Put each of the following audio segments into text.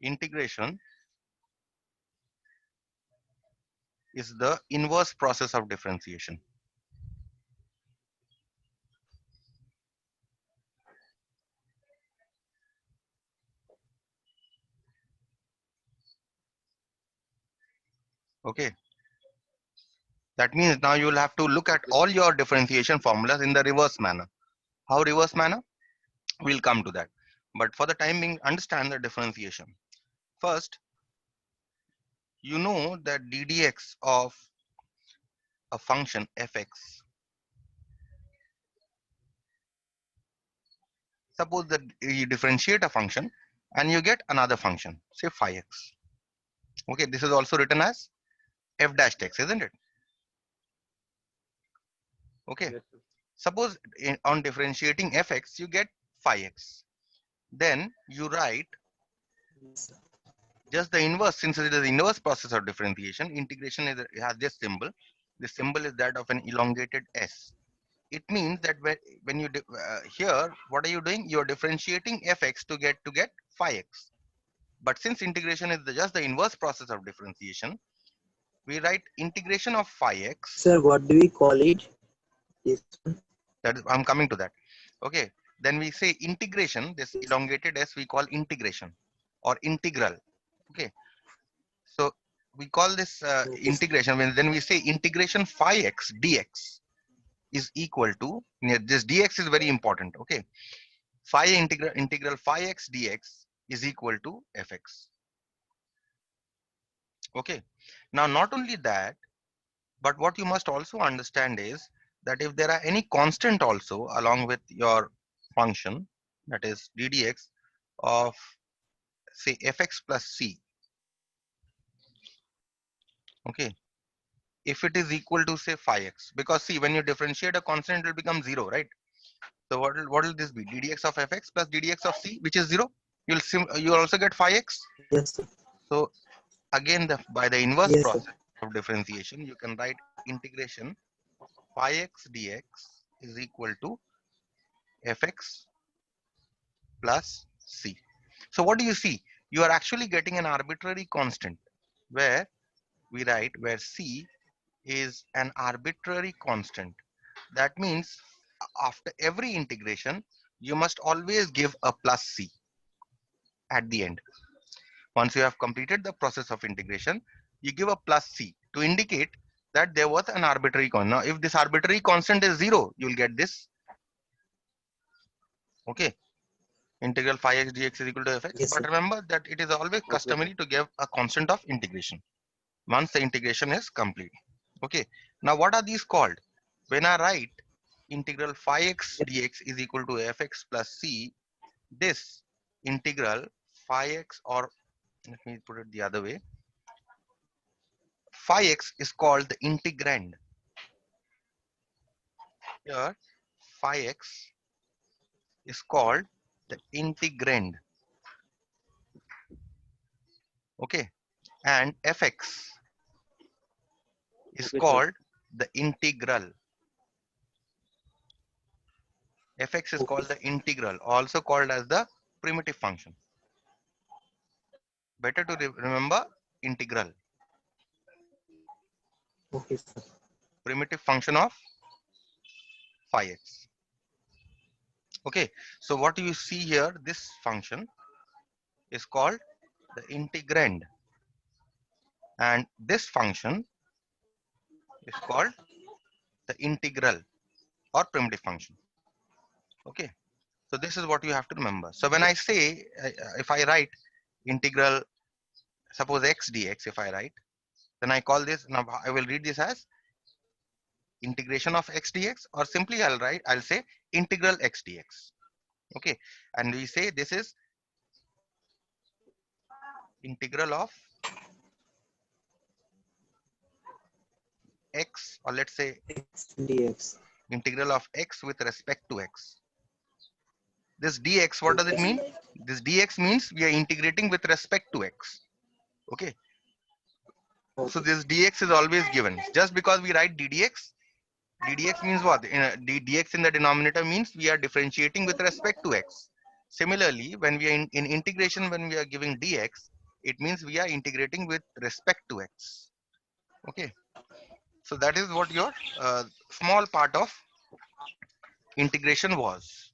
integration is the inverse process of differentiation. Okay, that means now you will have to look at all your differentiation formulas in the reverse manner. How reverse manner? We'll come to that. But for the time being, understand the differentiation. First, you know that ddx of a function fx, suppose that you differentiate a function and you get another function, say phi x. Okay, this is also written as f dash x, isn't it? Okay, Yes, sir. suppose on differentiating fx, you get phi x. Then you write Yes, sir. just the inverse, since it is the inverse process of differentiation. Integration is, it has this symbol. The symbol is that of an elongated s. It means that when you here, what are you doing? You are differentiating fx to get phi x. But since integration is just the inverse process of differentiation, we write integration of phi x. Sir, what do we call it? This one. That is, I'm coming to that. Okay. Then we say integration. This elongated s we call integration or integral. Okay. So we call this Okay, sir. integration. When then we say integration phi x dx is equal to, this dx is very important. Okay. Phi integral phi x dx is equal to fx. Okay. Now not only that, but what you must also understand is that if there are any constant also along with your function, that is ddx of say fx plus c, okay, if it is equal to say phi x, because see, when you differentiate a constant, it will become 0, right? So what will this be? ddx of fx plus ddx of c, which is 0. You'll also get phi x. Yes, sir. So again, by the inverse Yes, sir. process of differentiation, you can write integration phi x dx is equal to fx plus c. So what do you see? You are actually getting an arbitrary constant where we write where c is an arbitrary constant. That means after every integration, you must always give a plus c at the end. Once you have completed the process of integration, you give a plus c to indicate that there was an arbitrary constant. Now, if this arbitrary constant is 0, you will get this. Okay. Integral phi x dx is equal to fx. Yes, But sir. remember that it is always Okay, sir. customary to give a constant of integration once the integration is complete. Okay. Now, what are these called? When I write integral phi x Yes, dx is equal to fx plus c, this integral phi x, or let me put it the other way, phi x is called the integrand. Here, phi x is called the integrand. Okay. And fx is Okay, sir. called the integral. Fx is okay, called sir. the integral, also called as the primitive function. Better to remember integral, Okay, sir. primitive function of phi x. Okay, so what you see here, this function is called the integrand, and this function is called the integral or primitive function. Okay, so this is what you have to remember. So when I say, if I write integral, suppose x dx, if I write, then I call this, now I will read this as integration of x dx, or simply I'll say integral x dx. Okay, and we say this is integral of x, or let's say X dx. integral of x with respect to x. This dx, what does Okay, it sir. mean? This dx means we are integrating with respect to x. Okay, so Okay, this dx is always given. Just because we write ddx, ddx means what? Dx in the denominator means we are differentiating with respect to x. Similarly, when we are in integration, when we are giving dx, it means we are integrating with respect to x. Okay, so that is what your small part of integration was.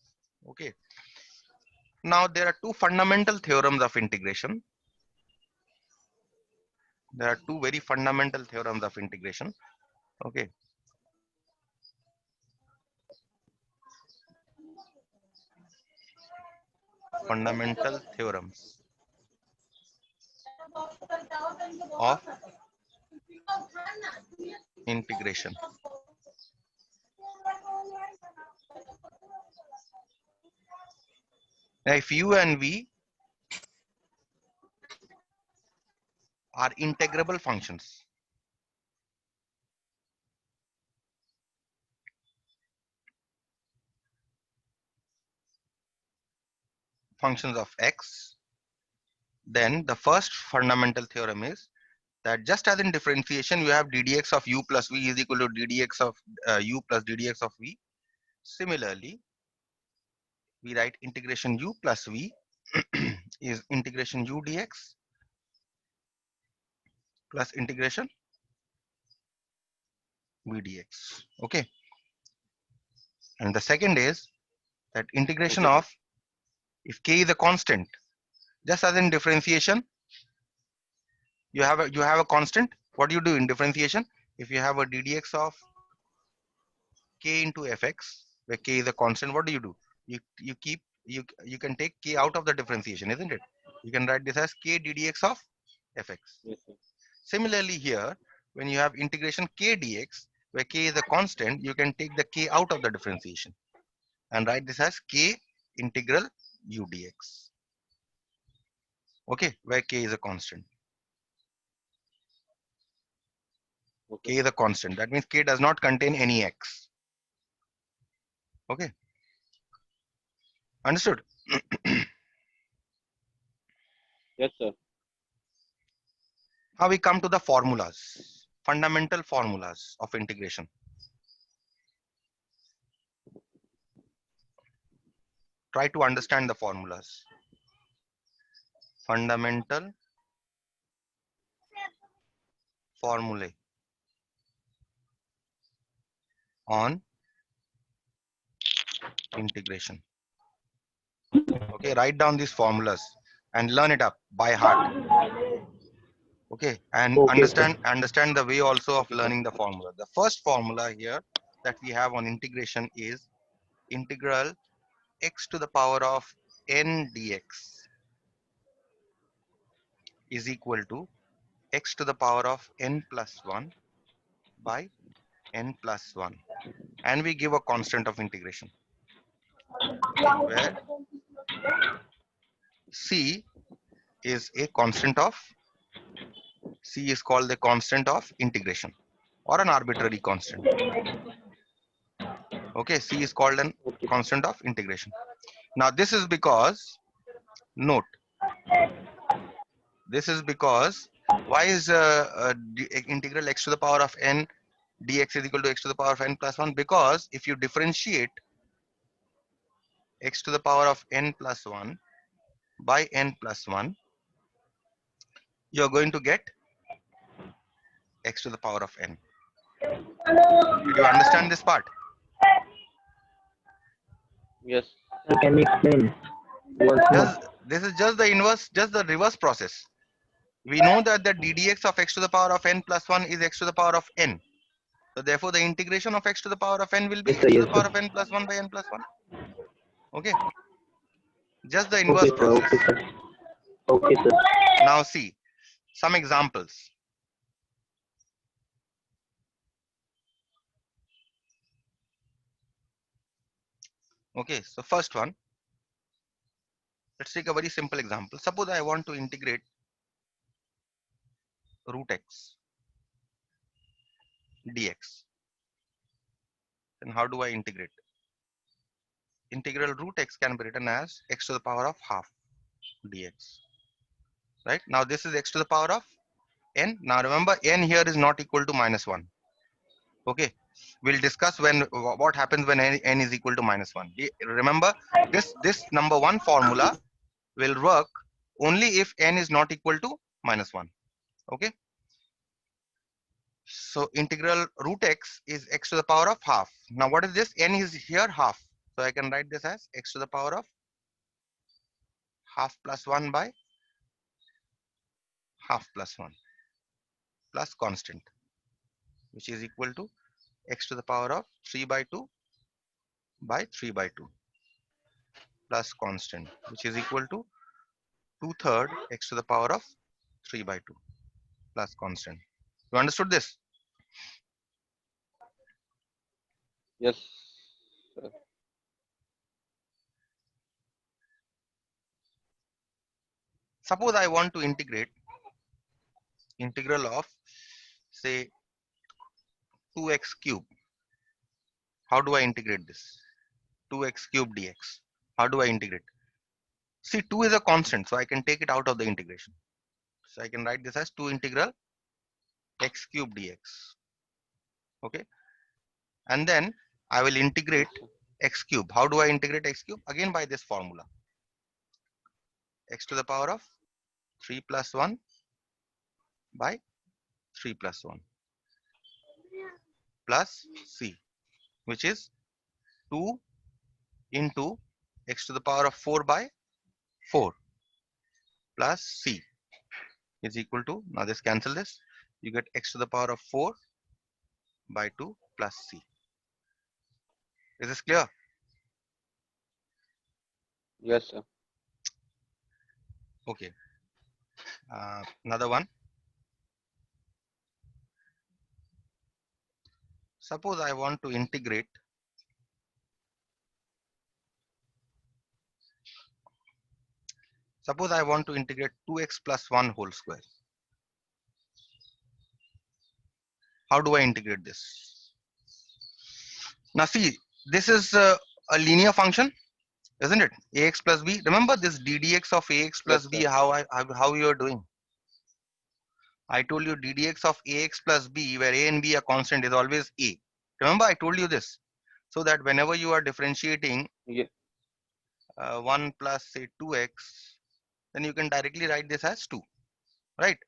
Okay, now there are two fundamental theorems of integration. There are two very fundamental theorems of integration. Okay, fundamental theorems of integration. Now, if u and v are integrable functions, functions of x, then the first fundamental theorem is that just as in differentiation you have ddx of u plus v is equal to ddx of u plus ddx of v. Similarly, we write integration u plus v is integration u dx plus integration v dx. Okay, and the second is that integration Okay. of, if k is a constant, just as in differentiation you have a constant. What do you do in differentiation? If you have a ddx of k into fx, where k is a constant, what do? You keep you can take k out of the differentiation, isn't it? You can write this as k ddx of fx. Yes, sir. Similarly here, when you have integration k dx, where k is a constant, you can take the k out of the differentiation and write this as k integral u dx. Okay, where k is a constant. Okay. K is a constant. That means k does not contain any x. Okay, understood? Yes, sir. Now we come to the formulas, fundamental formulas of integration. Try to understand the formulas. Fundamental formulae on integration. Okay, write down these formulas and learn it up by heart. Okay, and Okay, sir. understand the way also of Okay, sir. learning the formula. The first formula here that we have on integration is integral x to the power of n dx is equal to x to the power of n plus 1 by n plus 1, and we give a constant of integration, where c is a constant of, c is called the constant of integration or an arbitrary constant. Okay, c is called an Okay. constant of integration. Now this is because, note, this is because, why is integral x to the power of n dx is equal to x to the power of n plus 1? Because if you differentiate x to the power of n plus 1 by n plus 1, you are going to get x to the power of n. Did you understand this part? Yes. Sir, can you explain once more? This is just the inverse, just the reverse process. We know that the ddx of x to the power of n plus 1 is x to the power of n. So therefore the integration of x to the power of n will be Yes, sir. x to the Yes, power sir. of n plus 1 by n plus 1. Okay, just the Okay, inverse sir. process. Okay, sir. Okay, sir. Now see some examples. Okay, so first one, let's take a very simple example. Suppose I want to integrate root x dx. Then how do I integrate? Integral root x can be written as x to the power of half dx. Right, now this is x to the power of n. Now remember, n here is not equal to minus 1. Okay, We'll discuss when what happens when n is equal to -1. Remember, this number one formula will work only if n is not equal to -1. Okay. So integral root x is x to the power of half. Now what is this? N is here half. So I can write this as x to the power of half plus 1 by half plus 1 plus constant, which is equal to x to the power of 3 by 2 by 3 by 2 plus constant, which is equal to 2/3 x to the power of 3 by 2 plus constant. You understood this? Yes, sir. Suppose I want to integrate integral of, say, 2x cube. How do I integrate this? 2x cube dx. How do I integrate? See, 2 is a constant, so I can take it out of the integration. So I can write this as 2 integral x cube dx. Okay. And then I will integrate Yes, sir. x cube. How do I integrate x cube? Again by this formula. X to the power of 3 plus 1 by 3 plus 1 plus c, which is 2 into x to the power of 4 by 4 plus c is equal to, now this cancel this, you get x to the power of 4 by 2 plus c. Is this clear? Yes, sir. Okay. Another one. Suppose I want to integrate Suppose I want to integrate 2x plus 1 whole square. How do I integrate this? Now see, this is a linear function, isn't it? Ax plus b. Remember this ddx of ax plus Yes, b, sir. how you are doing? I told you ddx of ax plus b, where a and b are constant, is always a. Remember I told you this. So that whenever you are differentiating Ye- 1 plus say 2x, then you can directly write this as 2, right?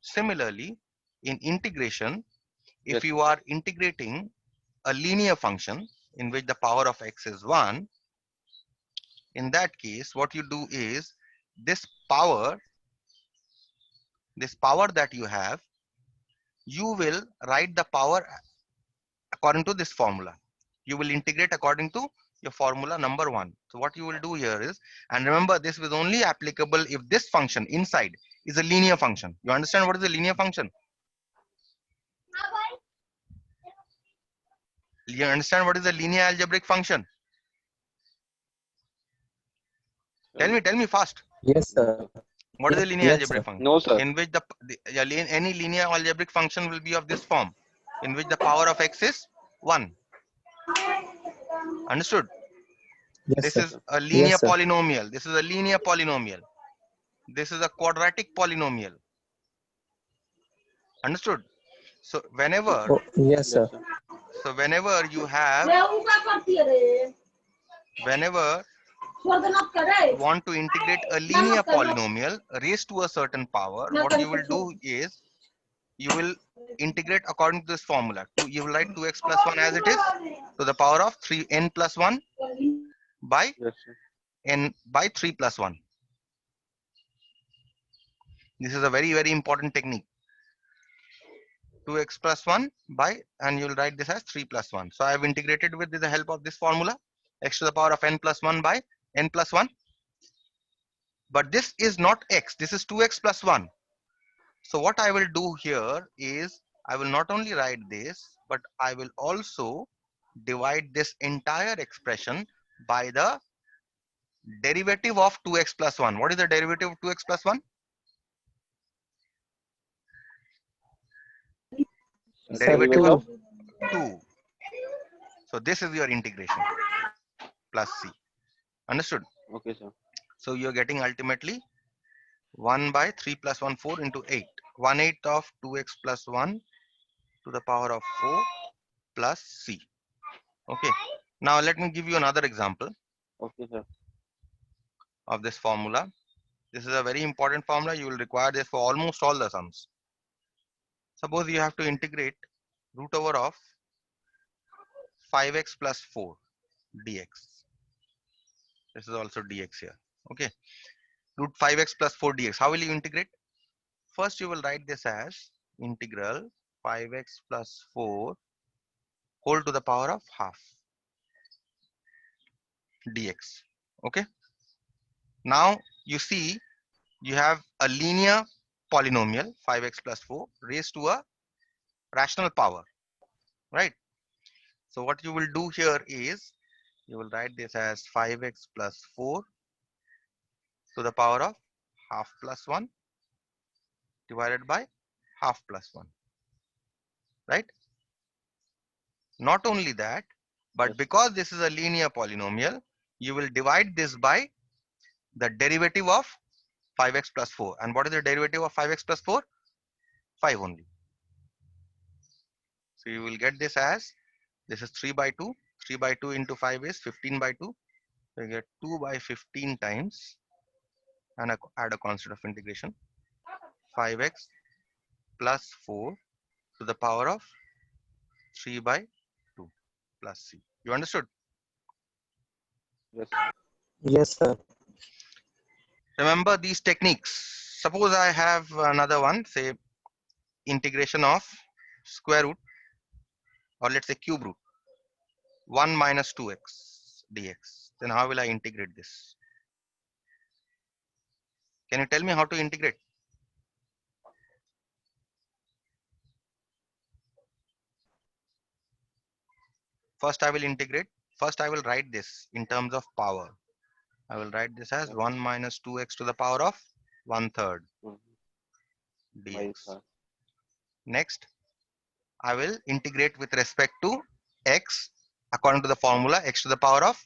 Similarly, in integration, if Yes, you are integrating a linear function in which the power of x is 1, in that case, what you do is this power that you have, you will write the power according to this formula. You will integrate according to your formula number 1. So what you will do here is, and remember this is only applicable if this function inside is a linear function. You understand what is a linear function? You understand what is a linear algebraic function? Tell me fast. Yes, sir. What is a linear Yes, sir. algebraic function? no, sir. In which any linear algebraic function will be of this form, in which the power of x is 1. Understood? Yes, This sir. is a Yes, linear sir. polynomial. This is a linear polynomial. This is a quadratic polynomial. Understood? So whenever Oh, yes, Yes, sir. sir. whenever you have whenever want to integrate a linear polynomial raised to a certain power, what you will do is you will integrate according to this formula. You will write 2x plus 1 as it is to the power of 3n plus 1 by Yes, sir. n by 3 plus 1. This is a very, very important technique. 2x plus 1 by, and you'll write this as 3 plus 1. So I have integrated with the help of this formula, x to the power of n plus 1 by n plus 1. But this is not x, this is 2x plus 1. So what I will do here is I will not only write this, but I will also divide this entire expression by the derivative of 2x plus 1. What is the derivative of 2x plus 1? Sir, Derivative Derivative of of 2. So this is your integration plus c. Understood? okay, sir. So you're getting ultimately 1 by 3 plus 1, 4 into 8. 1/8 of 2x plus 1 to the power of 4 plus c. Okay. Now let me give you another example Okay, sir. of this formula. This is a very important formula. You will require this for almost all the sums. Suppose you have to integrate root over of 5x plus 4 dx. This is also dx here. Okay. Root 5x plus 4 dx. How will you integrate? First, you will write this as integral 5x plus 4 whole to the power of half dx. Okay. Now you see you have a linear polynomial 5x plus 4 raised to a rational power, right? So what you will do here is you will write this as 5x plus 4 to the power of half plus 1 divided by half plus 1, right? Not only that, but Yes. because this is a linear polynomial, you will divide this by the derivative of 5x plus 4. And what is the derivative of 5x plus 4? 5 only. So you will get this as, this is 3 by 2. 3 by 2 into 5 is 15 by 2. So you get 2 by 15 times, and add a constant of integration, 5x plus 4 to the power of 3 by 2 plus c. You understood? Yes. Yes, sir. Remember these techniques. Suppose I have another one, say integration of square root, or let's say cube root 1 minus 2x dx. Then how will I integrate this? Can you tell me how to integrate? First I will integrate. First I will write this in terms of power. I will write this as Yes. 1 minus 2x to the power of 1/3 Mhm. By dx. 3rd. Next, I will integrate with respect to x according to the formula x to the power of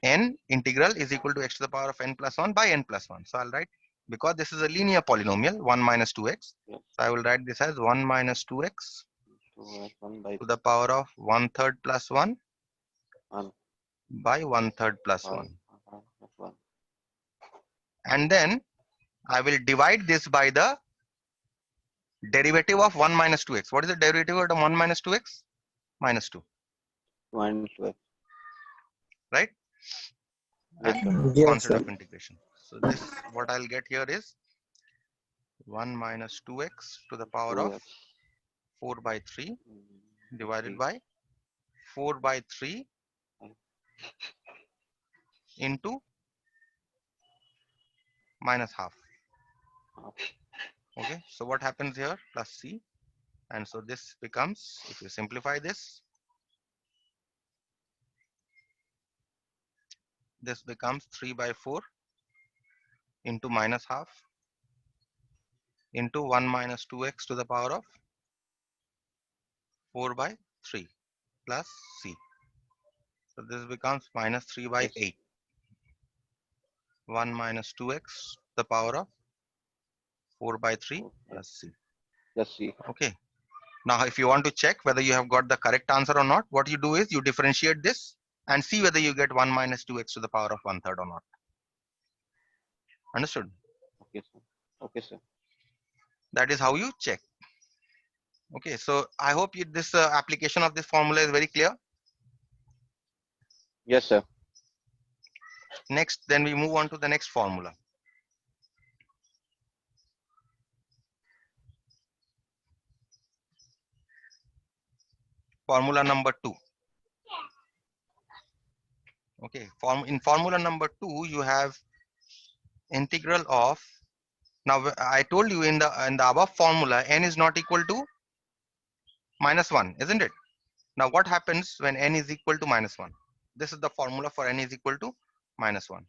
n integral is equal to x to the power of n plus 1 by n plus 1. So I'll write, because this is a linear polynomial, 1 minus 2x. Yes. So I will write this as 1 minus 2x 1 by to the power of 1/3 plus 1 1 by 1/3 plus by 1. 1. And then I will divide this by the derivative of 1 minus 2x. What is the derivative of the 1 minus 2x? Minus 2, 1 to x. right? Yes, And sir. Yes, constant sir. of integration. So this, what I'll get here is 1 minus 2x to the power of 2x 4 by 3 divided 3 by 4 by 3 into minus half. half. Okay, so what happens here? Plus c. And so this becomes, if you simplify this, this becomes 3 by 4 into minus half into 1 minus 2x to the power of 4 by 3 plus c. So this becomes minus 3 by Yes. 8. 1 minus 2x to the power of 4 by 3 Okay. plus c. Just see. Okay. Now, if you want to check whether you have got the correct answer or not, what you do is you differentiate this and see whether you get 1 minus 2x to the power of 1/3 or not. Understood? Okay, sir. Okay, sir. That is how you check. Okay. So I hope this application of this formula is very clear. Yes, sir. Next, then we move on to the next formula. Formula number 2. Okay. In formula number 2, you have integral of, now I told you in the above formula, n is not equal to minus 1, isn't it? Now what happens when n is equal to minus 1? This is the formula for n is equal to minus 1.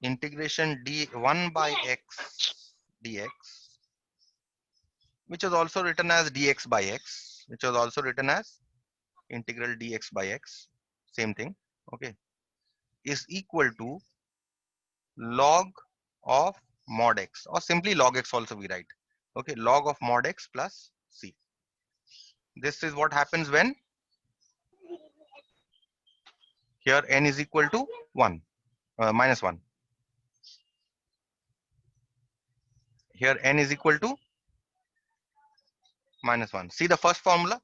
Integration d1 by x dx, which is also written as dx by x, which was also written as integral dx by x, same thing, okay, is equal to log of mod x, or simply log x also we write, okay, log of mod x plus c. This is what happens when here n is equal to 1, minus 1. Here n is equal to minus 1. See the first formula.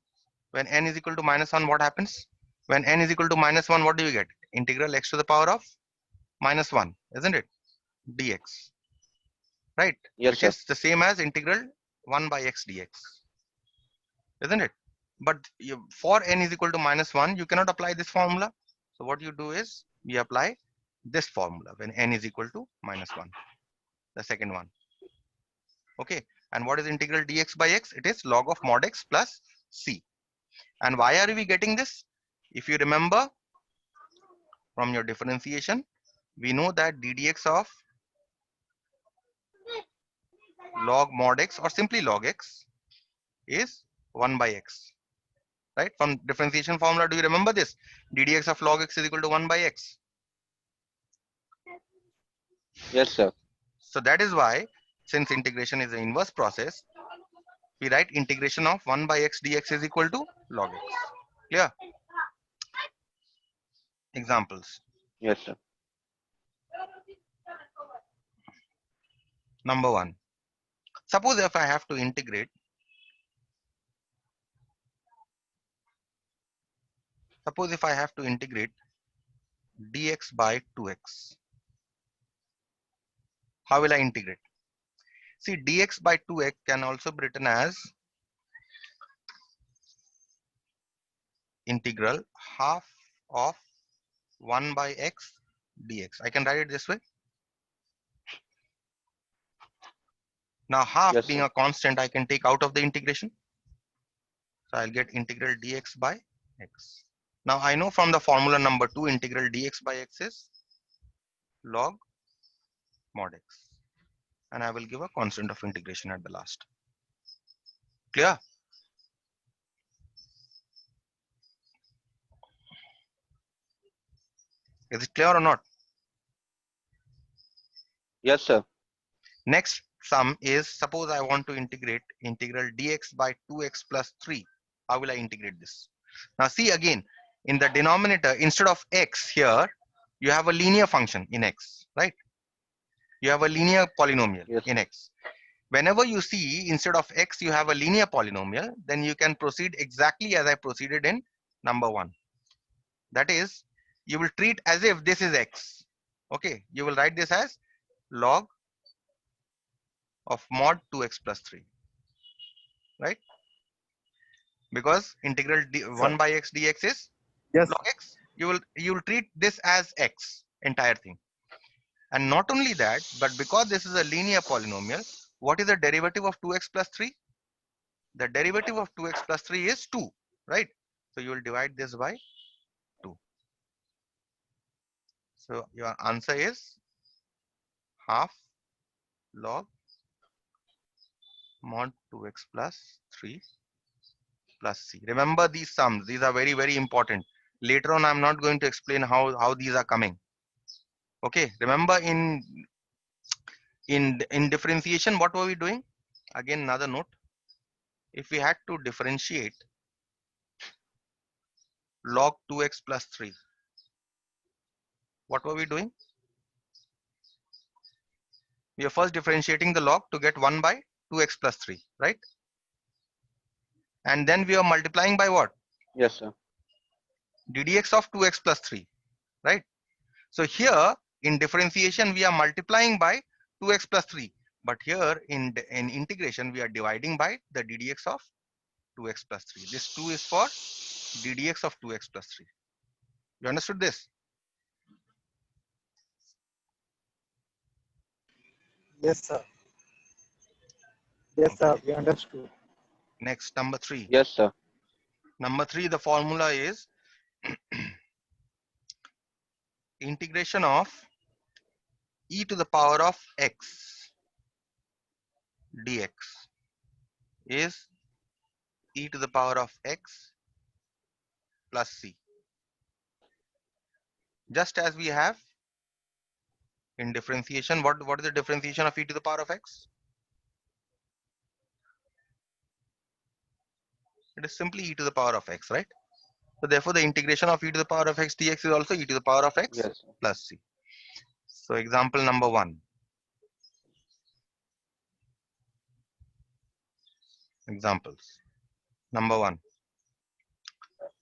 When n is equal to minus 1, what happens? When n is equal to minus 1, what do you get? Integral x to the power of minus 1, isn't it? Dx, right? Yes, Which sir. is the same as integral 1 by x dx, isn't it? But for n is equal to minus 1, you cannot apply this formula. So what you do is we apply this formula when n is equal to minus 1, the second one. Okay. And what is integral dx by x? It is log of mod x plus c. And why are we getting this? If you remember from your differentiation, we know that ddx of log mod x or simply log x is 1 by x, right? From differentiation formula, do you remember this? ddx of log x is equal to 1 by x. Yes, sir. So that is why, since integration is an inverse process, we write integration of 1 by x dx is equal to log x. Clear? Examples. Yes, sir. Number 1. Suppose if I have to integrate, dx by 2x. How will I integrate? See, dx by 2x can also be written as integral half of 1 by x dx. I can write it this way. Now half Yes, being sir. a constant, I can take out of the integration. So I'll get integral dx by x. Now I know from the formula number 2, integral dx by x is log mod x. And I will give a constant of integration at the last. Clear? Is it clear or not? Yes, sir. Next sum is, suppose I want to integrate integral dx by 2x plus 3. How will I integrate this? Now see again, in the denominator, instead of x here, you have a linear function in x, right? You have a linear polynomial Yes, in sir. x. Whenever you see instead of x, you have a linear polynomial, then you can proceed exactly as I proceeded in number 1. That is, you will treat as if this is x. Okay, you will write this as log of mod 2x plus 3, right? Because integral 1 by x dx is Yes. log x. You will treat this as x, entire thing. And not only that, but because this is a linear polynomial, what is the derivative of 2x plus 3? The derivative of 2x plus 3 is 2, right? So you will divide this by 2. So your answer is half log mod 2x plus 3 plus c. Remember these sums. These are very, very important. Later on, I'm not going to explain how these are coming. Okay. Remember in differentiation, what were we doing? Again, another note. If we had to differentiate log 2x plus 3, what were we doing? We are first differentiating the log to get 1 by 2x plus 3, right? And then we are multiplying by what? Yes, sir. ddx of 2x plus 3, right? So here in differentiation, we are multiplying by 2x plus 3. But here in integration, we are dividing by the ddx of 2x plus 3. This 2 is for ddx of 2x plus 3. You understood this? Yes, sir. Yes, sir. Okay. We understood. Next, number 3. Yes, sir. Number 3, the formula is integration of e to the power of x dx is e to the power of x plus c. Just as we have in differentiation, what is the differentiation of e to the power of x? It is simply e to the power of x, right? So therefore, the integration of e to the power of x dx is also e to the power of x Yes, sir. plus c. So example number 1. Examples. Number 1.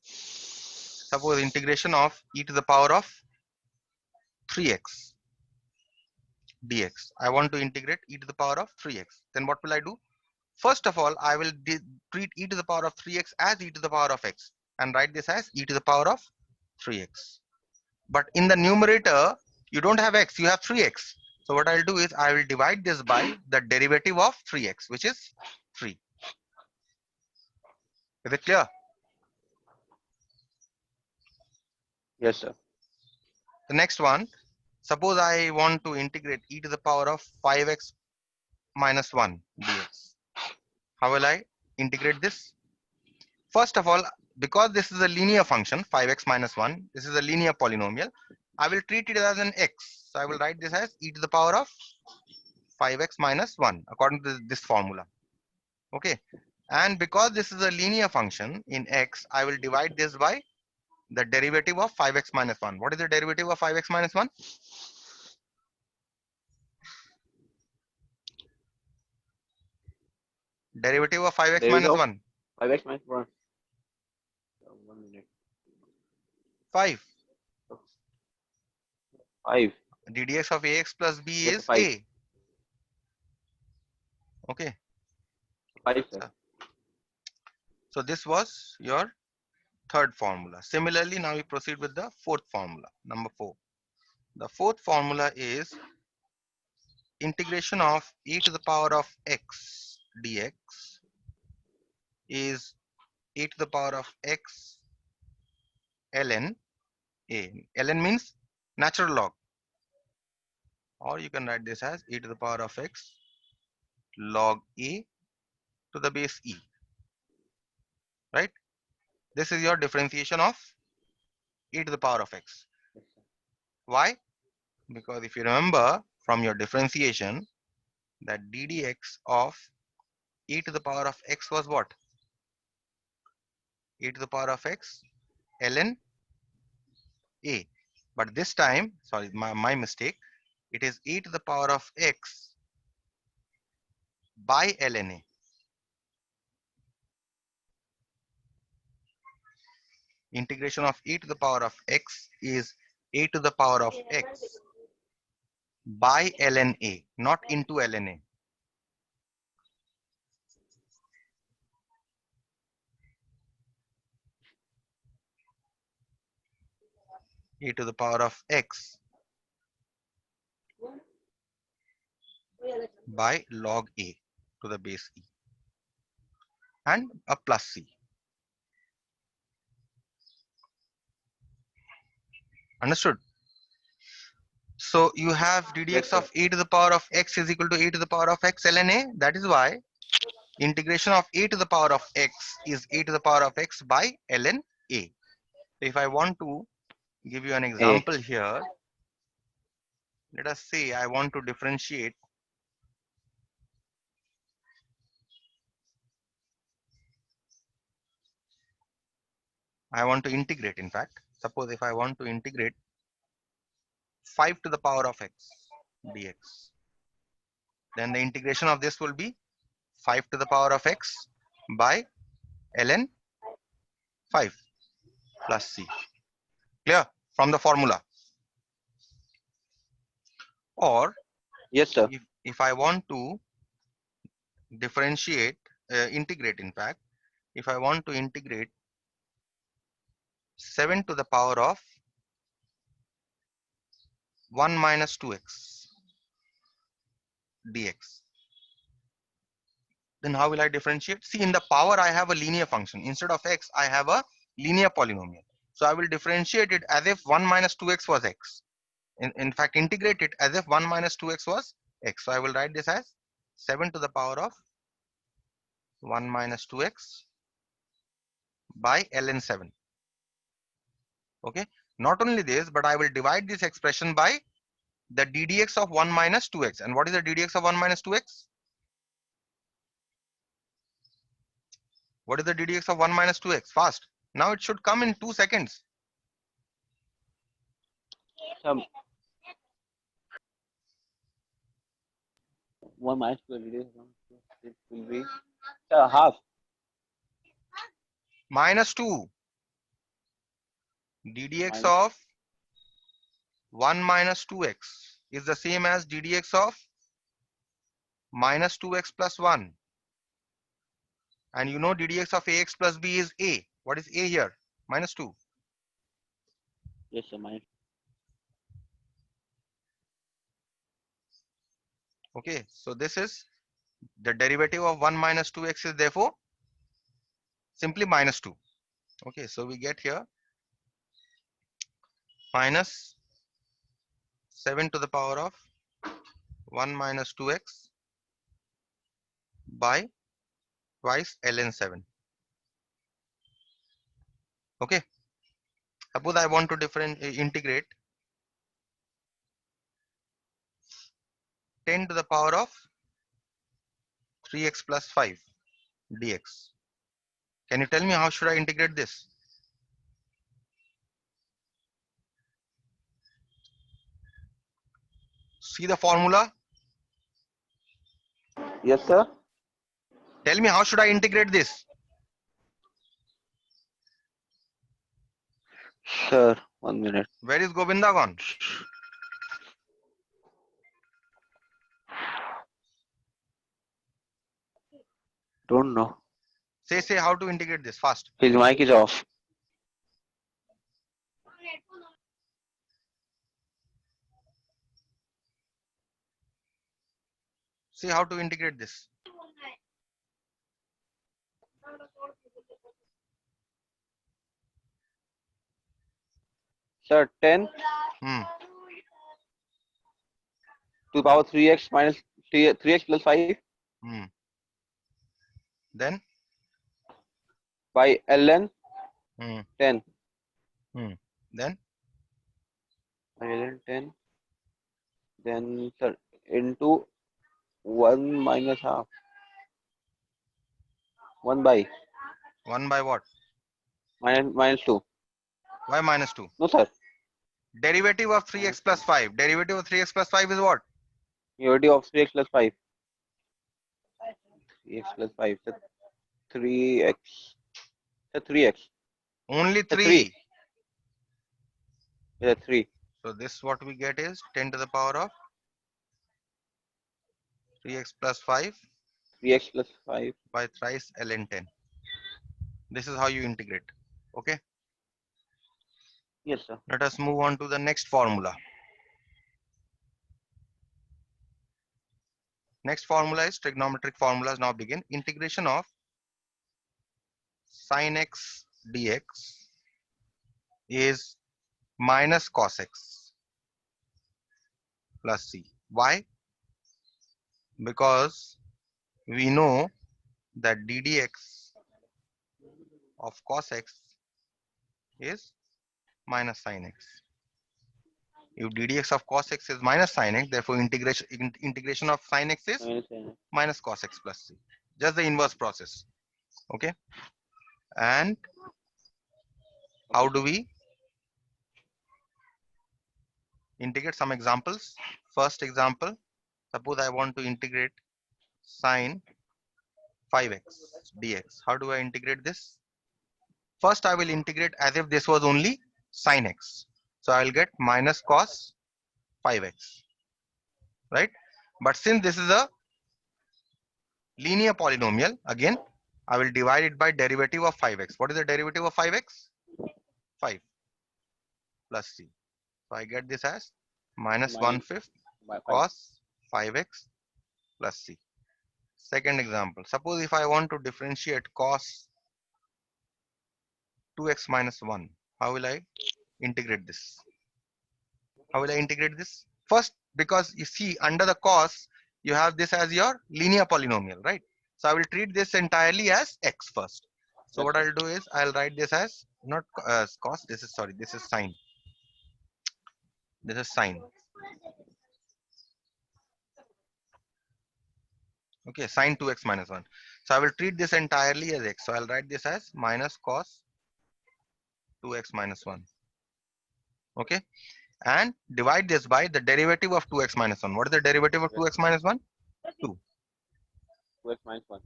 Suppose integration of e to the power of 3x dx. I want to integrate e to the power of 3x. Then what will I do? First of all, I will treat e to the power of 3x as e to the power of x and write this as e to the power of 3x. But in the numerator, you don't have x, you have 3x. So what I'll do is I will divide this by the derivative of 3x, which is 3. Is it clear? Yes, sir. The next one, suppose I want to integrate e to the power of 5x minus 1 dx. How will I integrate this? First of all, because this is a linear function, 5x minus 1, this is a linear polynomial, I will treat it as an x. So I will write this as e to the power of 5x minus 1 according to this formula. Okay. And because this is a linear function in x, I will divide this by the derivative of 5x minus 1. What is the derivative of 5x minus 1? Derivative of 5x Derivative minus of 1. 5x minus 1. 1 minute. 5. 5. ddx of ax plus b Yes, is 5. a. Okay. 5, sir. So this was your third formula. Similarly, now we proceed with the fourth formula, number 4. The fourth formula is integration of e to the power of x dx is e to the power of x ln a. ln means natural log, or you can write this as e to the power of x log a to the base e, right? This is your differentiation of e to the power of x. Yes, sir. Why? Because if you remember from your differentiation that ddx of e to the power of x was what? E to the power of x ln a. But this time, sorry, my mistake, it is e to the power of x by ln a. Integration of e to the power of x is a to the power of x by ln a, not into ln a. E to the power of x by log a to the base e and a plus c. Understood? So you have ddx Yes, sir. of e to the power of x is equal to e to the power of x ln a. That is why integration of e to the power of x is e to the power of x by ln a. If I want to give you an A. example here, let us say I want to differentiate I want to integrate, in fact, suppose if I want to integrate 5 to the power of x dx, then the integration of this will be 5 to the power of x by ln 5 plus c. Clear? From the formula. Or Yes, sir. if I want to differentiate, integrate, in fact, if I want to integrate 7 to the power of 1 minus 2x dx, then how will I differentiate? See, in the power I have a linear function. Instead of x, I have a linear polynomial. So I will differentiate it as if 1 minus 2x was x. In fact, integrate it as if 1 minus 2x was x. So I will write this as 7 to the power of 1 minus 2x by ln 7. Okay. Not only this, but I will divide this expression by the ddx of 1 minus 2x. And what is the ddx of 1 minus 2x? What is the ddx of 1 minus 2x? Fast. Now it should come in 2 seconds. Some 1 minus 2 ddx it will be half. Minus 2. ddx Minus. of 1 minus 2x is the same as ddx of minus 2x plus 1. And you know ddx of ax plus b is a. What is a here? Minus 2. Yes, sir. Minus. Okay, so this is the derivative of 1 minus 2x is therefore simply minus 2. Okay, so we get here minus 7 to the power of 1 minus 2x by twice ln 7. Okay, suppose I want to integrate 10 to the power of 3x plus 5 dx. Can you tell me how should I integrate this? See the formula? Yes, sir. Tell me how should I integrate this? Sir, 1 minute. Where is Govinda gone? Don't know. Say how to integrate this fast. His mic is off. See how to integrate this. Sir, 10 Hmm. to the power 3x minus 3x plus 5 Hmm. Then by ln hmm. 10. Then By ln 10. Then, sir, into 1 minus half. 1 by 1 by what? minus 2. Why minus 2? No, sir. Derivative of 3x plus 5. Derivative of 3x plus 5 is what? Derivative of 3x plus 5. 3x plus 5. So 3x. So 3x. Only So 3. 3. Yeah, 3. So this what we get is 10 to the power of 3x plus 5 3x plus 5. by thrice ln 10. This is how you integrate. Okay. Yes, sir. Let us move on to the next formula. Next formula is trigonometric formulas now begin. Integration of sin x dx is minus cos x plus c. Why? Because we know that ddx of cos x is minus sin x. If ddx of cos x is minus sin x, therefore integration of sin x is minus cos x plus c. Just the inverse process. Okay. And how do we integrate? Some examples? First example, suppose I want to integrate sine 5x dx. How do I integrate this? First I will integrate as if this was only sine x. So I will get minus cos 5x, right? But since this is a linear polynomial, again I will divide it by derivative of 5x. What is the derivative of 5x? 5 plus c. So I get this as minus 1/5 cos 5x plus c. Second example, suppose if I want to differentiate cos 2x minus 1, how will I integrate this? How will I integrate this? First, because you see under the cos, you have this as your linear polynomial, right? So I will treat this entirely as x first. So what I'll do is I'll write this as not cos, this is sorry, this is sine. This is sine. Okay, sine 2x minus 1. So I will treat this entirely as x. So I'll write this as minus cos 2x minus 1. Okay, and divide this by the derivative of 2x minus 1. What is the derivative of 2x minus 1? 2. 2x minus 1.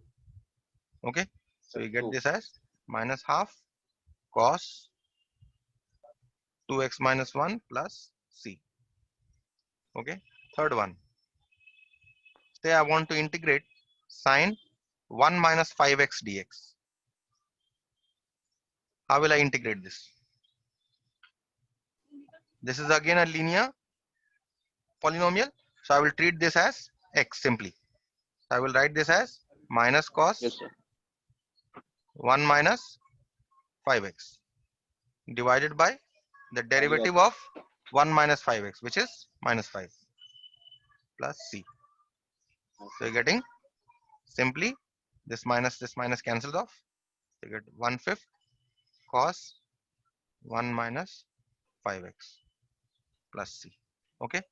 Okay, so you get 2. this as minus half cos 2x minus 1 plus c. Okay, third one. Say I want to integrate sine 1 minus 5x dx. How will I integrate this? This is again a linear polynomial. So I will treat this as x simply. So I will write this as minus cos Yes, sir. 1 minus 5x divided by the Value derivative of of 1 minus 5x, which is minus 5 plus c. So you're getting simply this minus cancels off. You get 1/5 cos 1 minus 5x plus c. Okay.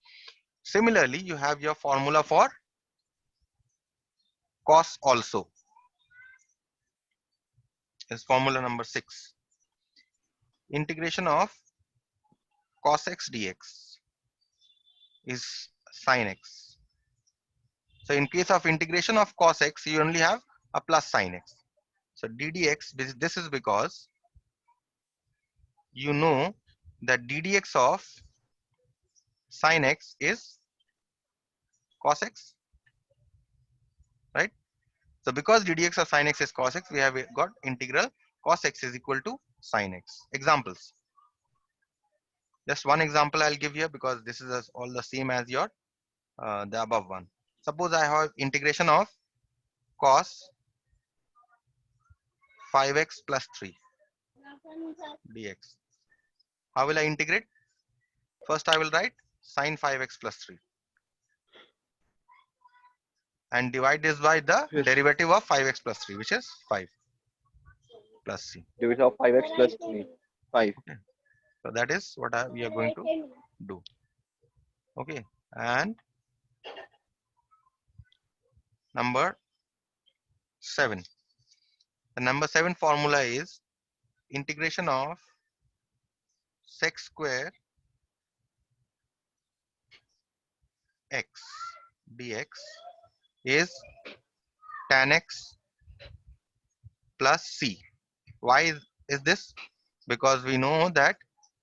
Similarly, you have your formula for cos also. Is formula number 6. Integration of cos x dx is sin x. So in case of integration of cos x, you only have a plus sin x. So ddx, this is because you know that ddx of sin x is cos x, right? So because ddx of sin x is cos x, we have got integral cos x is equal to sin x. Examples. Just one example I'll give here because this is all the same as your the above one. Suppose I have integration of cos 5x plus 3 dx. How will I integrate? First I will write sin 5x plus 3 and divide this by the Yes. derivative of 5x plus 3, which is 5 plus c. Derivative of 5x plus 3. 5. Okay. So that is what we are going to do. Okay. And number 7. The number 7 formula is integration of sec square x dx is tan x plus c. Why is this? Because we know that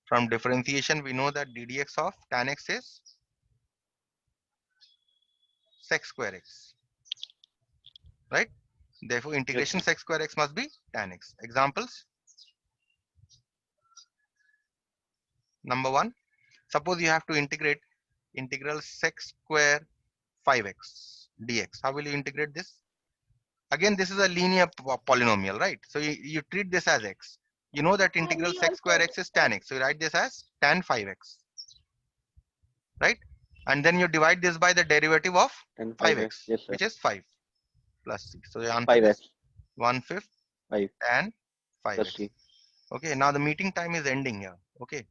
from differentiation we know that ddx of tan x is sec square x, right? Therefore integration Yes, sec square x must be tan x. Examples. Number 1, suppose you have to integrate integral sec square 5x dx. How will you integrate this? Again, this is a linear polynomial, right? So you treat this as x. You know that integral sec square x is tan x. So you write this as tan 5x, right? And then you divide this by the derivative of and 5x. 5x, Yes, sir. which is 5 plus c. So the answer 5x. is 1/5 5 tan plus 5x. c. Okay, now the meeting time is ending here. Okay,